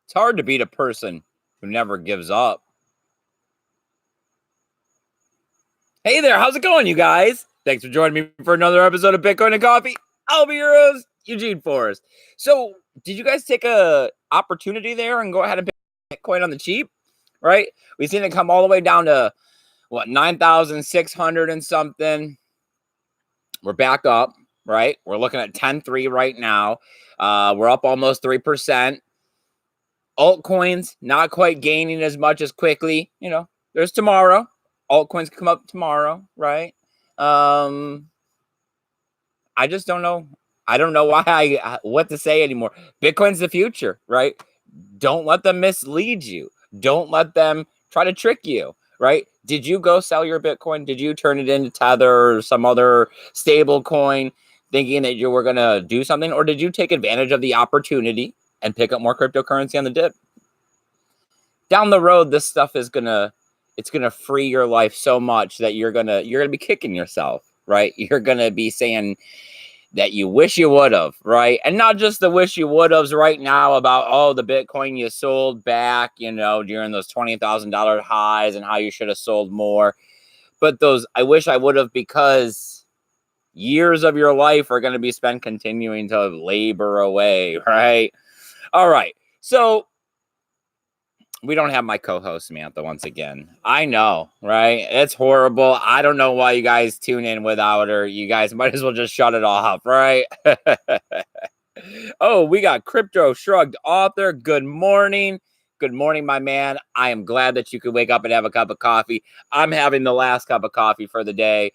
It's hard to beat a person who never gives up. Hey there, how's it going, you guys? Thanks for joining me for another episode of Bitcoin and Coffee. I'll be your host, Eugene Forrest. So, did you guys take a opportunity there and go ahead and pick Bitcoin on the cheap? Right? We've seen it come all the way down to, 9,600 and something. We're back up, right? We're looking at 10.3 right now. We're up almost 3%. Altcoins not quite gaining as much as quickly. There's tomorrow. Altcoins come up tomorrow, right? I just don't know. I don't know what to say anymore. Bitcoin's the future, right? Don't let them mislead you. Don't let them try to trick you, right? Did you go sell your Bitcoin? Did you turn it into Tether or some other stable coin thinking that you were going to do something? Or did you take advantage of the opportunity and pick up more cryptocurrency on the dip? Down the road, this stuff is it's gonna free your life so much that you're gonna be kicking yourself, right? You're gonna be saying that you wish you would have, right? And not just the wish you would have's right now about the Bitcoin you sold back, during those $20,000 highs and how you should have sold more, but those I wish I would have, because years of your life are going to be spent continuing to labor away, right? All right, so we don't have my co-host Samantha once again. I know, right? It's horrible. I don't know why you guys tune in without her. You guys might as well just shut it off, right? Oh, we got Crypto Shrugged author. Good morning. Good morning, my man. I am glad that you could wake up and have a cup of coffee. I'm having the last cup of coffee for the day,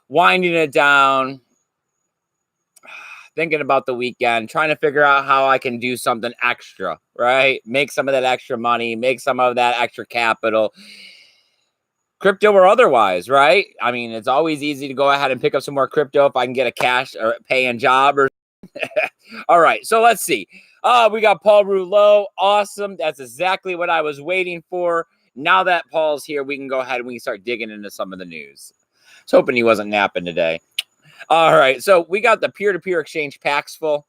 winding it down, thinking about the weekend, trying to figure out how I can do something extra, right? Make some of that extra money, make some of that extra capital, crypto or otherwise, right? I mean, it's always easy to go ahead and pick up some more crypto if I can get a cash or paying job. Or all right, so let's see. We got Paul Rouleau. Awesome. That's exactly what I was waiting for. Now that Paul's here, we can go ahead and we can start digging into some of the news. I was hoping he wasn't napping today. All right, so we got the peer-to-peer exchange Paxful.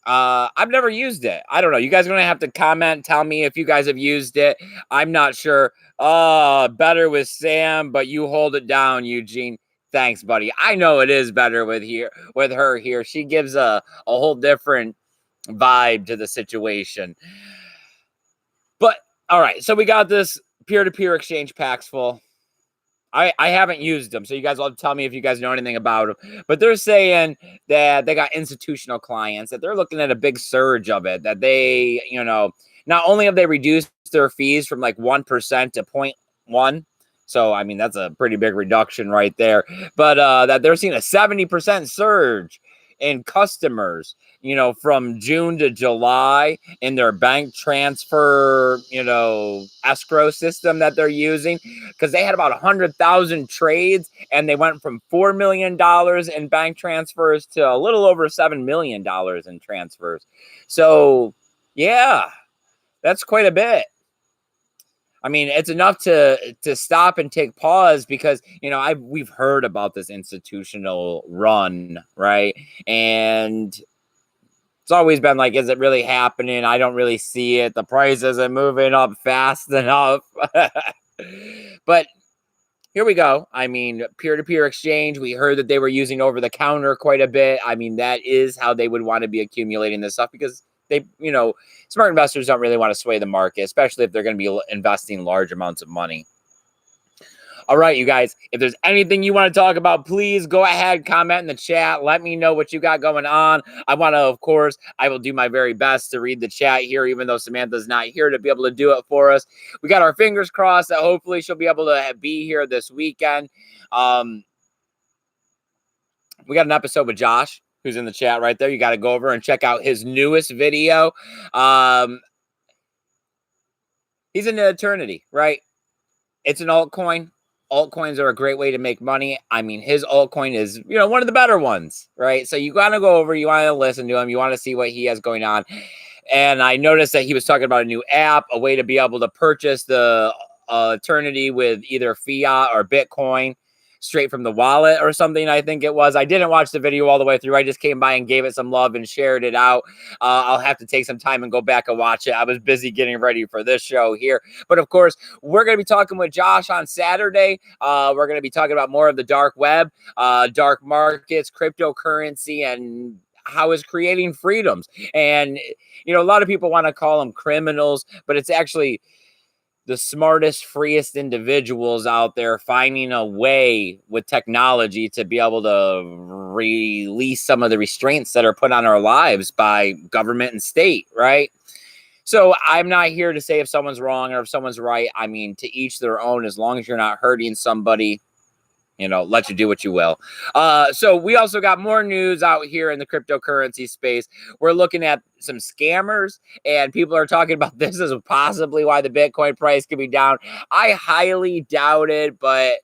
I've never used it. I don't know. You guys are going to have to comment, tell me if you guys have used it. I'm not sure. Better with Sam, but you hold it down, Eugene. Thanks, buddy. I know it is better with her here. She gives a whole different vibe to the situation. But all right, so we got this peer-to-peer exchange Paxful. I haven't used them, so you guys will have to tell me if you guys know anything about them. But they're saying that they got institutional clients, that they're looking at a big surge of it, that they, not only have they reduced their fees from like 1% to 0.1, so, I mean, that's a pretty big reduction right there, but that they're seeing a 70% surge in customers, from June to July in their bank transfer, escrow system that they're using, because they had about 100,000 trades and they went from $4 million in bank transfers to a little over $7 million in transfers. So, yeah, that's quite a bit. I mean, it's enough to stop and take pause, because, we've heard about this institutional run, right? And it's always been like, is it really happening? I don't really see it. The price isn't moving up fast enough. But here we go. I mean, peer-to-peer exchange, we heard that they were using over-the-counter quite a bit. I mean, that is how they would want to be accumulating this stuff, because they, smart investors don't really want to sway the market, especially if they're going to be investing large amounts of money. All right, you guys, if there's anything you want to talk about, please go ahead, comment in the chat. Let me know what you got going on. I will do my very best to read the chat here, even though Samantha's not here to be able to do it for us. We got our fingers crossed that hopefully she'll be able to be here this weekend. We got an episode with Josh, who's in the chat right there. You got to go over and check out his newest video. He's into eternity, right? It's an altcoin. Altcoins are a great way to make money. I mean, his altcoin is, one of the better ones, right? So you got to go over, you want to listen to him, you want to see what he has going on. And I noticed that he was talking about a new app, a way to be able to purchase the eternity with either fiat or Bitcoin. straight from the wallet or something, I think it was. I didn't watch the video all the way through. I just came by and gave it some love and shared it out. I'll have to take some time and go back and watch it. I was busy getting ready for this show here. But of course, we're going to be talking with Josh on Saturday. We're going to be talking about more of the dark web, dark markets, cryptocurrency, and how it's creating freedoms. And, you know, a lot of people want to call them criminals, but it's actually the smartest, freest individuals out there finding a way with technology to be able to release some of the restraints that are put on our lives by government and state, right? So I'm not here to say if someone's wrong or if someone's right. I mean, to each their own, as long as you're not hurting somebody, you know, let you do what you will. So we also got more news out here in the cryptocurrency space. We're looking at some scammers, and people are talking about this as possibly why the Bitcoin price could be down. I highly doubt it, but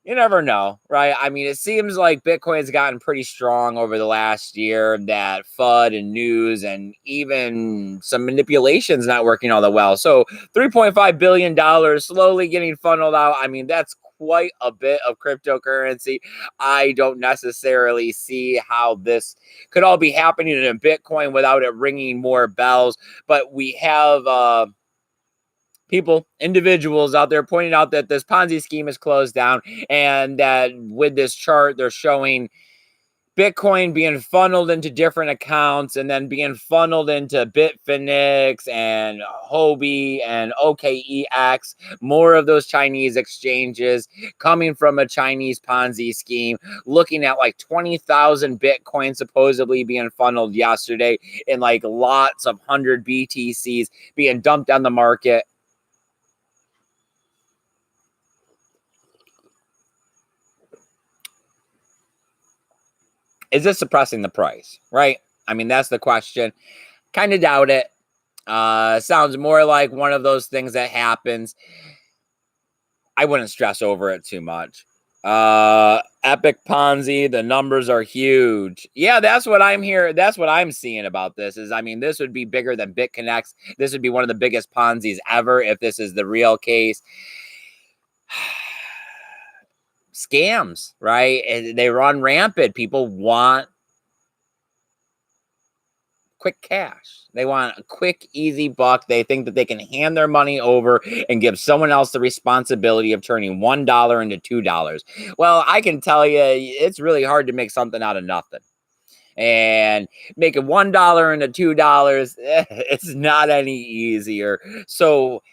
you never know, right? I mean, it seems like Bitcoin's gotten pretty strong over the last year. That FUD and news and even some manipulation's not working all that well. So $3.5 billion slowly getting funneled out. I mean, that's quite a bit of cryptocurrency. I don't necessarily see how this could all be happening in Bitcoin without it ringing more bells. But we have individuals out there pointing out that this Ponzi scheme is closed down, and that with this chart, they're showing Bitcoin being funneled into different accounts and then being funneled into Bitfinex and Huobi and OKEX, more of those Chinese exchanges coming from a Chinese Ponzi scheme, looking at like 20,000 Bitcoin supposedly being funneled yesterday in like lots of 100 BTCs being dumped on the market. Is this suppressing the price, right? I mean, that's the question. Kind of doubt it. Sounds more like one of those things that happens. I wouldn't stress over it too much. Epic Ponzi, the numbers are huge. Yeah, that's what I'm here. That's what I'm seeing about this is, I mean, this would be bigger than BitConnects. This would be one of the biggest Ponzi's ever if this is the real case. Scams, right? They run rampant. People want quick cash. They want a quick, easy buck. They think that they can hand their money over and give someone else the responsibility of turning $1 into $2. Well, I can tell you, it's really hard to make something out of nothing. And making $1 into $2, it's not any easier. So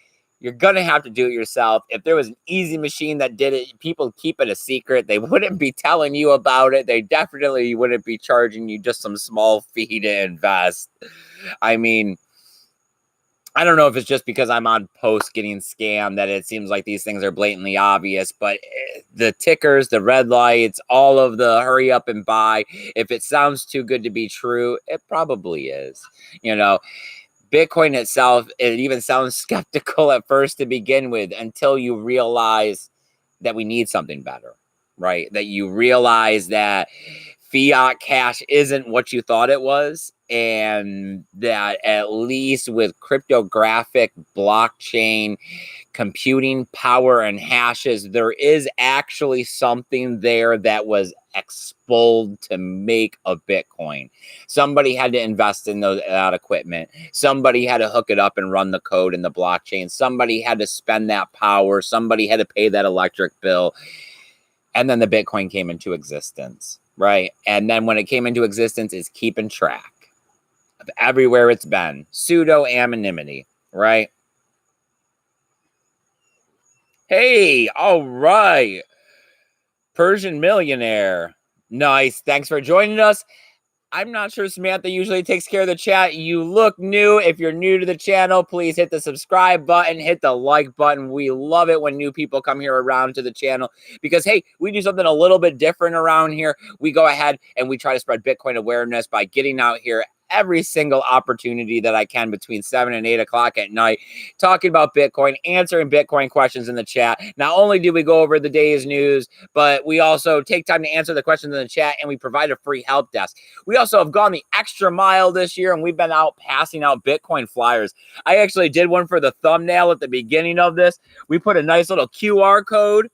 you're going to have to do it yourself. If there was an easy machine that did it, people keep it a secret. They wouldn't be telling you about it. They definitely wouldn't be charging you just some small fee to invest. I mean, I don't know if it's just because I'm on posts getting scammed that it seems like these things are blatantly obvious, but the tickers, the red lights, all of the hurry up and buy, if it sounds too good to be true, it probably is. You know, Bitcoin itself, it even sounds skeptical at first to begin with until you realize that we need something better, right? That you realize that fiat cash isn't what you thought it was, and that at least with cryptographic blockchain computing power and hashes, there is actually something there that was exposed to make a Bitcoin. Somebody had to invest in that equipment. Somebody had to hook it up and run the code in the blockchain. Somebody had to spend that power. Somebody had to pay that electric bill. And then the Bitcoin came into existence, right? And then when it came into existence, it's keeping track of everywhere it's been. Pseudo anonymity, right? Hey, all right. Persian Millionaire. Nice. Thanks for joining us. I'm not sure Samantha usually takes care of the chat. You look new. If you're new to the channel, please hit the subscribe button, hit the like button. We love it when new people come here around to the channel because, hey, we do something a little bit different around here. We go ahead and we try to spread Bitcoin awareness by getting out here every single opportunity that I can between 7 and 8 o'clock at night, talking about Bitcoin, answering Bitcoin questions in the chat. Not only do we go over the day's news, but we also take time to answer the questions in the chat, and we provide a free help desk. We also have gone the extra mile this year, and we've been out passing out Bitcoin flyers. I actually did one for the thumbnail at the beginning of this. We put a nice little QR code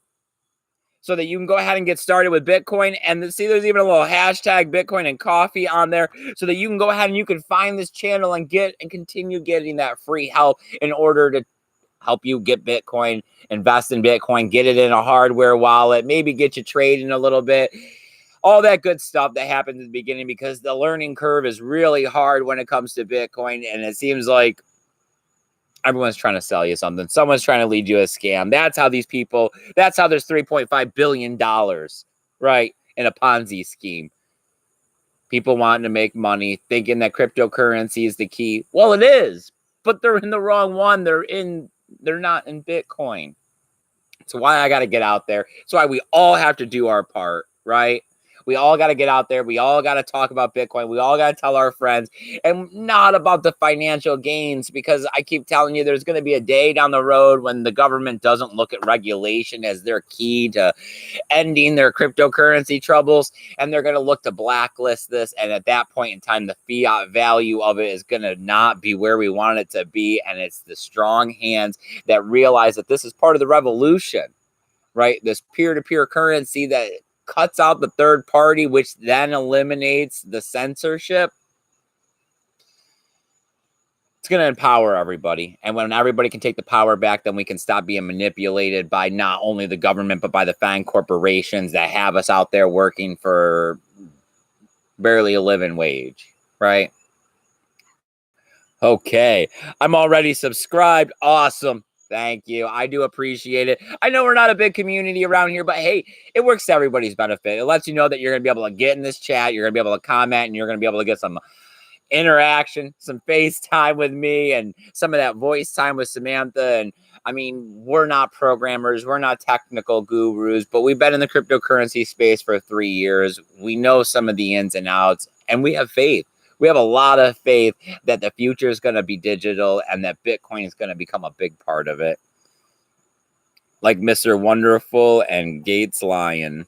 so that you can go ahead and get started with Bitcoin. And see, there's even a little hashtag Bitcoin and coffee on there so that you can go ahead and you can find this channel and continue getting that free help in order to help you get Bitcoin, invest in Bitcoin, get it in a hardware wallet, maybe get you trading a little bit. All that good stuff that happens at the beginning, because the learning curve is really hard when it comes to Bitcoin. And it seems like everyone's trying to sell you something. Someone's trying to lead you a scam. That's how there's $3.5 billion, right, in a Ponzi scheme. People wanting to make money, thinking that cryptocurrency is the key. Well, it is, but they're in the wrong one. They're not in Bitcoin. It's why I got to get out there. It's why we all have to do our part, right? We all got to get out there. We all got to talk about Bitcoin. We all got to tell our friends, and not about the financial gains, because I keep telling you there's going to be a day down the road when the government doesn't look at regulation as their key to ending their cryptocurrency troubles, and they're going to look to blacklist this. And at that point in time, the fiat value of it is going to not be where we want it to be. And it's the strong hands that realize that this is part of the revolution, right? This peer-to-peer currency that cuts out the third party, which then eliminates the censorship. It's going to empower everybody. And when everybody can take the power back, then we can stop being manipulated by not only the government, but by the FANG corporations that have us out there working for barely a living wage, right? Okay. I'm already subscribed. Awesome. Thank you. I do appreciate it. I know we're not a big community around here, but hey, it works to everybody's benefit. It lets you know that you're going to be able to get in this chat. You're going to be able to comment, and you're going to be able to get some interaction, some FaceTime with me, and some of that voice time with Samantha. And I mean, we're not programmers, we're not technical gurus, but we've been in the cryptocurrency space for 3 years. We know some of the ins and outs, and we have faith. We have a lot of faith that the future is going to be digital and that Bitcoin is going to become a big part of it. Like Mr. Wonderful and Gates Lion.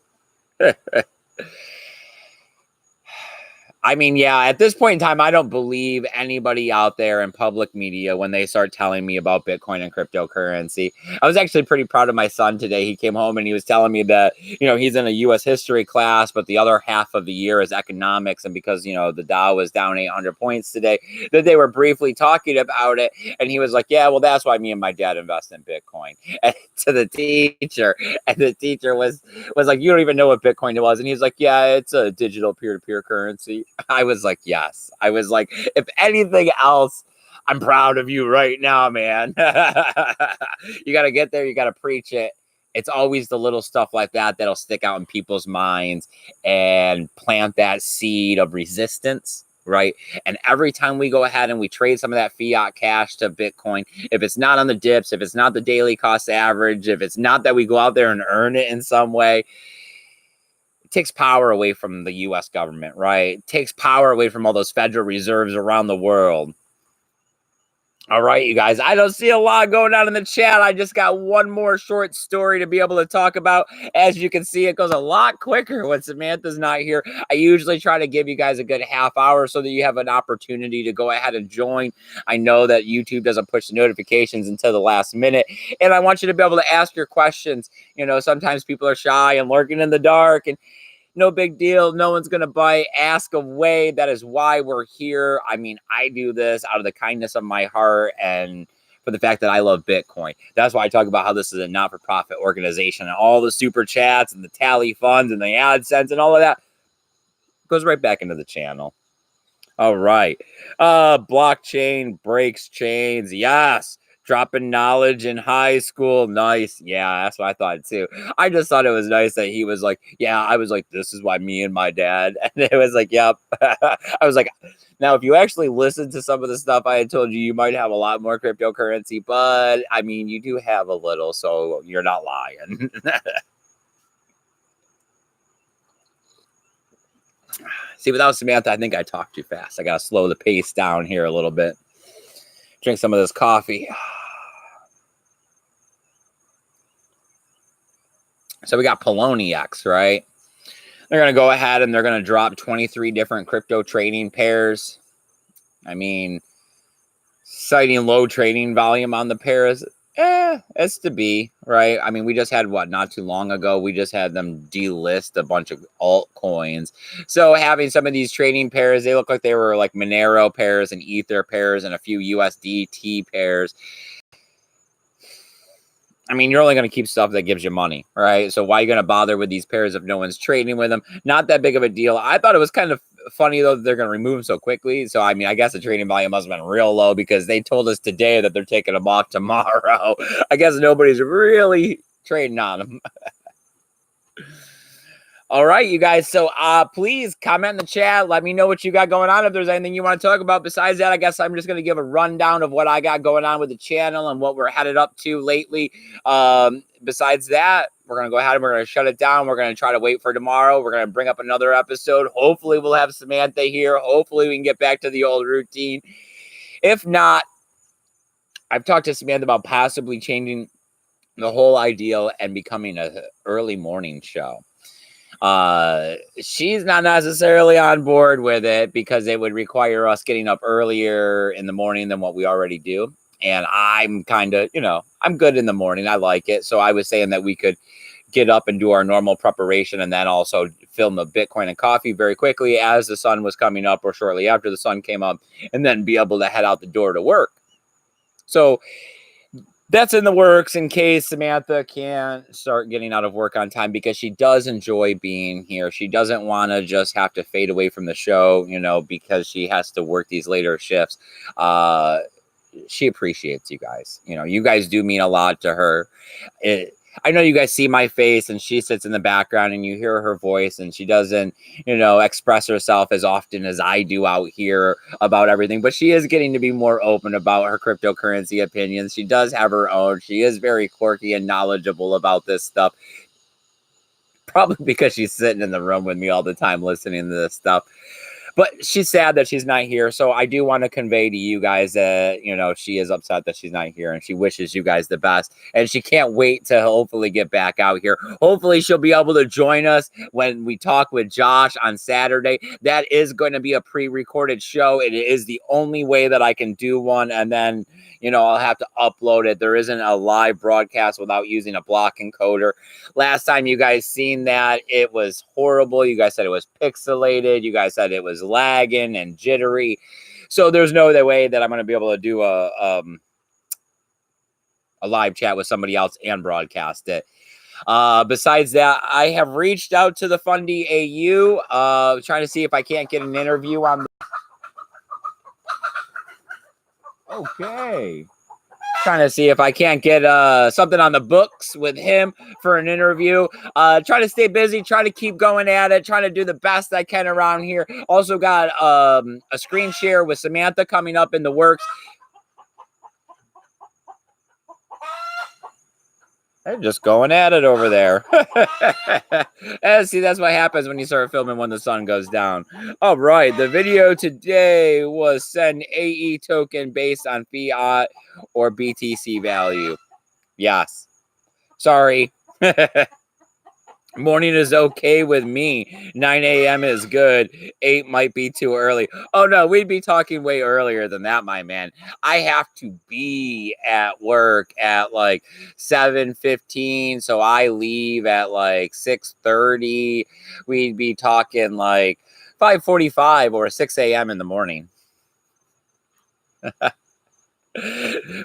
I mean, yeah, at this point in time, I don't believe anybody out there in public media when they start telling me about Bitcoin and cryptocurrency. I was actually pretty proud of my son today. He came home and he was telling me that, he's in a U.S. history class, but the other half of the year is economics. And because, the Dow was down 800 points today, that they were briefly talking about it. And he was like, yeah, well, that's why me and my dad invest in Bitcoin. And to the teacher, and the teacher was like, you don't even know what Bitcoin was. And he's like, yeah, it's a digital peer-to-peer currency. I was like, yes. I was like, if anything else, I'm proud of you right now, man. You got to get there. You got to preach it. It's always the little stuff like that that'll stick out in people's minds and plant that seed of resistance, right? And every time we go ahead and we trade some of that fiat cash to Bitcoin, if it's not on the dips, if it's not the daily cost average, if it's not that we go out there and earn it in some way, takes power away from the U.S. government, right? It takes power away from all those Federal Reserves around the world. All right, you guys, I don't see a lot going on in the chat. I just got one more short story to be able to talk about. As you can see, it goes a lot quicker when Samantha's not here. I usually try to give you guys a good half hour so that you have an opportunity to go ahead and join. I know that YouTube doesn't push the notifications until the last minute, and I want you to be able to ask your questions. Sometimes people are shy and lurking in the dark, and no big deal. No one's going to bite. Ask away. That is why we're here. I mean, I do this out of the kindness of my heart and for the fact that I love Bitcoin. That's why I talk about how this is a not-for-profit organization, and all the super chats and the tally funds and the AdSense and all of that goes right back into the channel. All right. Blockchain breaks chains. Yes. Dropping knowledge in high school. Nice. Yeah, that's what I thought too. I just thought it was nice that he was like, yeah, I was like, this is why me and my dad. And it was like, yep. I was like, now, if you actually listen to some of the stuff I had told you, you might have a lot more cryptocurrency. But I mean, you do have a little, so you're not lying. See, without Samantha, I think I talk too fast. I got to slow the pace down here a little bit. Drink some of this coffee. So we got Poloniex, right? They're going to go ahead and they're going to drop 23 different crypto trading pairs. I mean, citing low trading volume on the pairs. It's to be, right? I mean, we just had what not too long ago. We just had them delist a bunch of altcoins. So having some of these trading pairs, they look like they were like Monero pairs and Ether pairs and a few USDT pairs. I mean, you're only going to keep stuff that gives you money, right? So why are you going to bother with these pairs if no one's trading with them? Not that big of a deal. I thought it was kind of funny, though, that they're going to remove them so quickly. So, I mean, I guess the trading volume must have been real low because they told us today that they're taking them off tomorrow. I guess nobody's really trading on them. All right, you guys. So please comment in the chat. Let me know what you got going on. If there's anything you want to talk about besides that, I guess I'm just going to give a rundown of what I got going on with the channel and what we're headed up to lately. Besides that, we're going to go ahead and we're going to shut it down. We're going to try to wait for tomorrow. We're going to bring up another episode. Hopefully we'll have Samantha here. Hopefully we can get back to the old routine. If not, I've talked to Samantha about possibly changing the whole idea and becoming an early morning show. She's not necessarily on board with it because it would require us getting up earlier in the morning than what we already do. And I'm kind of, I'm good in the morning. I like it. So I was saying that we could get up and do our normal preparation and then also film a Bitcoin and coffee very quickly as the sun was coming up or shortly after the sun came up, and then be able to head out the door to work. So that's in the works in case Samantha can't start getting out of work on time, because she does enjoy being here. She doesn't want to just have to fade away from the show, because she has to work these later shifts. She appreciates you guys. You guys do mean a lot to her. I know you guys see my face and she sits in the background and you hear her voice, and she doesn't, express herself as often as I do out here about everything, but she is getting to be more open about her cryptocurrency opinions. She does have her own. She is very quirky and knowledgeable about this stuff, probably because she's sitting in the room with me all the time listening to this stuff. But she's sad that she's not here. So I do want to convey to you guys that, she is upset that she's not here and she wishes you guys the best. And she can't wait to hopefully get back out here. Hopefully she'll be able to join us when we talk with Josh on Saturday. That is going to be a pre-recorded show. It is the only way that I can do one. And then, I'll have to upload it. There isn't a live broadcast without using a block encoder. Last time you guys seen that, it was horrible. You guys said it was pixelated. You guys said it was lagging and jittery. So there's no other way that I'm going to be able to do a live chat with somebody else and broadcast it. Besides that, I have reached out to the Fundy AU, trying to see if I can't get an interview on. Okay. Trying to see if I can't get something on the books with him for an interview. Trying to stay busy, trying to keep going at it, trying to do the best I can around here. Also got a screen share with Samantha coming up in the works. They're just going at it over there. And see, that's what happens when you start filming when the sun goes down. All right, the video today was send AE token based on fiat or BTC value. Yes. Sorry. Morning is okay with me. 9 a.m. is good. 8 might be too early. Oh, no, we'd be talking way earlier than that, my man. I have to be at work at like 7:15, so I leave at like 6:30. We'd be talking like 5:45 or 6 a.m. in the morning.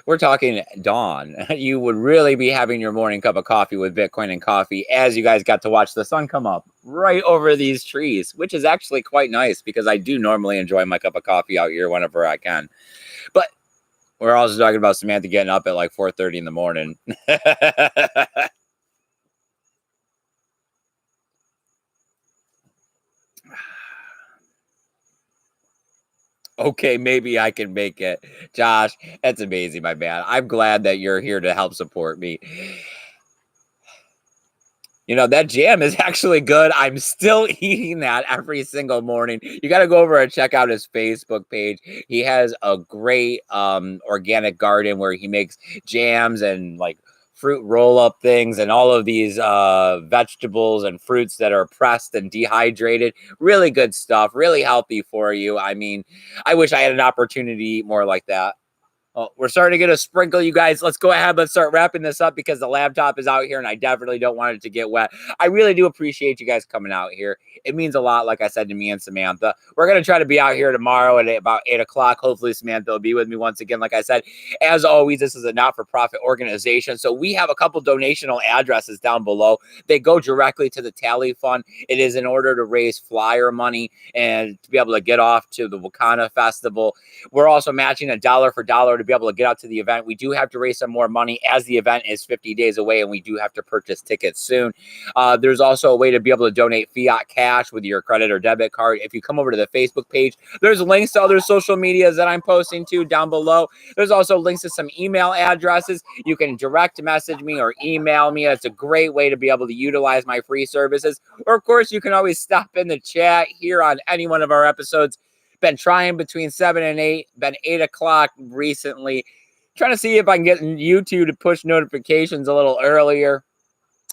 We're talking dawn. You would really be having your morning cup of coffee with Bitcoin and coffee as you guys got to watch the sun come up right over these trees, which is actually quite nice because I do normally enjoy my cup of coffee out here whenever I can. But we're also talking about Samantha getting up at like 4:30 in the morning. Okay, maybe I can make it. Josh, that's amazing, my man. I'm glad that you're here to help support me. That jam is actually good. I'm still eating that every single morning. You got to go over and check out his Facebook page. He has a great organic garden where he makes jams and like fruit roll-up things and all of these vegetables and fruits that are pressed and dehydrated. Really good stuff. Really healthy for you. I mean, I wish I had an opportunity to eat more like that. Well, we're starting to get a sprinkle, you guys. Let's go ahead. Let's start wrapping this up because the laptop is out here and I definitely don't want it to get wet. I really do appreciate you guys coming out here. It means a lot, like I said, to me and Samantha. We're going to try to be out here tomorrow at about 8 o'clock. Hopefully, Samantha will be with me once again. Like I said, as always, this is a not-for-profit organization. So we have a couple donational addresses down below. They go directly to the Tally Fund. It is in order to raise flyer money and to be able to get off to the Wakanda Festival. We're also matching $1 for $1 to be able to get out to the event. We do have to raise some more money as the event is 50 days away and we do have to purchase tickets soon. There's also a way to be able to donate fiat cash with your credit or debit card. If you come over to the Facebook page, there's links to other social medias that I'm posting to down below. There's also links to some email addresses. You can direct message me or email me. It's a great way to be able to utilize my free services. Or, of course, you can always stop in the chat here on any one of our episodes. Been trying between 7 and 8, been 8 o'clock recently. Trying to see if I can get YouTube to push notifications a little earlier.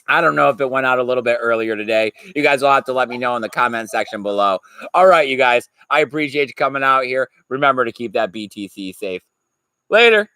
I don't know if it went out a little bit earlier today. You guys will have to let me know in the comment section below. All right, you guys. I appreciate you coming out here. Remember to keep that BTC safe. Later.